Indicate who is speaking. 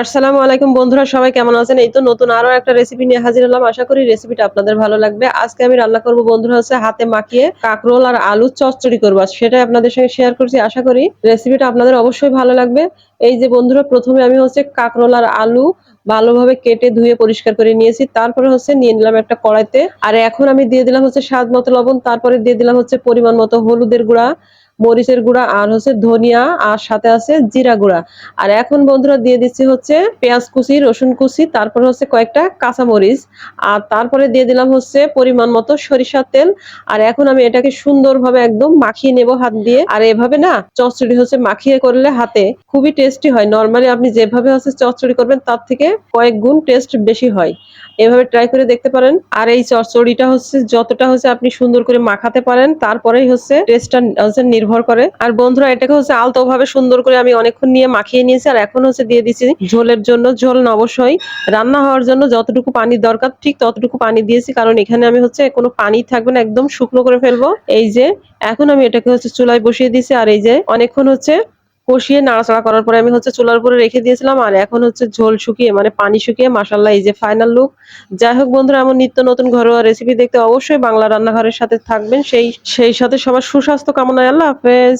Speaker 1: আসসালামু আলাইকুম বন্ধুরা, সবাই কেমন আছেন? এই তো নতুন আরো একটা রেসিপি নিয়ে হাজির হলাম। আশা করি রেসিপিটা আপনাদের ভালো লাগবে। আজকে আমি রান্না করব বন্ধুরা হচ্ছে হাতে মাখিয়ে কাঁকরোল আর আলুর চচ্চড়ি করব। সেটাই আপনাদের সঙ্গে শেয়ার করছি। আশা করি রেসিপিটা আপনাদের অবশ্যই ভালো লাগবে। এই যে বন্ধুরা, প্রথমে আমি হচ্ছে কাঁকরোল আর আলু ভালোভাবে কেটে ধুয়ে পরিষ্কার করে নিয়েছি। তারপরে হচ্ছে নিয়ে নিলাম একটা কড়াইতে। আর এখন আমি দিয়ে দিলাম হচ্ছে স্বাদ মতো লবণ, তারপরে দিয়ে দিলাম হচ্ছে পরিমাণ মতো হলুদের গুঁড়া, মরিচের গুঁড়া আর হচ্ছে ধনিয়া, আর সাথে আছে জিরা গুঁড়া। আর এখন বন্ধুরা দিয়ে দিচ্ছি হচ্ছে পেঁয়াজ কুচি, রসুন কুচি, তারপরে হচ্ছে কয়েকটা কাঁচামরিচ, আর তারপরে দিয়ে দিলাম হচ্ছে পরিমাণ মতো সরিষার তেল। আর এখন আমি এটাকে সুন্দরভাবে একদম মাখিয়ে নেব হাত দিয়ে। আর এভাবে না চচ্চড়ি হচ্ছে মাখিয়ে করলে হাতে খুবই টেস্টি হয়। নর্মালি আপনি যেভাবে হচ্ছে চচ্চড়ি করবেন তার থেকে কয়েক গুণ টেস্ট বেশি হয়। এভাবে ট্রাই করে দেখতে পারেন। আর এই চচ্চড়িটা হচ্ছে যতটা হচ্ছে আপনি সুন্দর করে মাখাতে পারেন তারপরেই হচ্ছে টেস্টটা হচ্ছে নির্ভর করে। আর বন্ধুরা, এটাকে হচ্ছে আলতো ভাবে সুন্দর করে আমি অনেকক্ষণ নিয়ে মাখিয়ে নিয়েছি। আর এখন হচ্ছে দিয়ে দিচ্ছি ঝোলের জন্য। ঝোল না অবশ্যই রান্না হওয়ার জন্য যতটুকু পানির দরকার ঠিক ততটুকু পানি দিয়েছি, কারণ এখানে আমি হচ্ছে কোনো পানি থাকবে না, একদম শুকনো করে ফেলবো। এই যে এখন আমি এটাকে হচ্ছে চুলায় বসিয়ে দিয়েছি। আর এই যে অনেকক্ষণ হচ্ছে কষিয়ে নাড়াচাড়া করার পরে আমি হচ্ছে চুলার উপরে রেখে দিয়েছিলাম। আর এখন হচ্ছে ঝোল শুকিয়ে মানে পানি শুকিয়ে মাশাআল্লাহ এই যে ফাইনাল লুক। যাই হোক বন্ধুরা, এমন নিত্য নতুন ঘরোয়া রেসিপি দেখতে অবশ্যই বাংলা রান্নাঘরের সাথে থাকবেন। সেই সাথে সবার সুস্বাস্থ্য কামনায় আল্লাহ হাফেজ।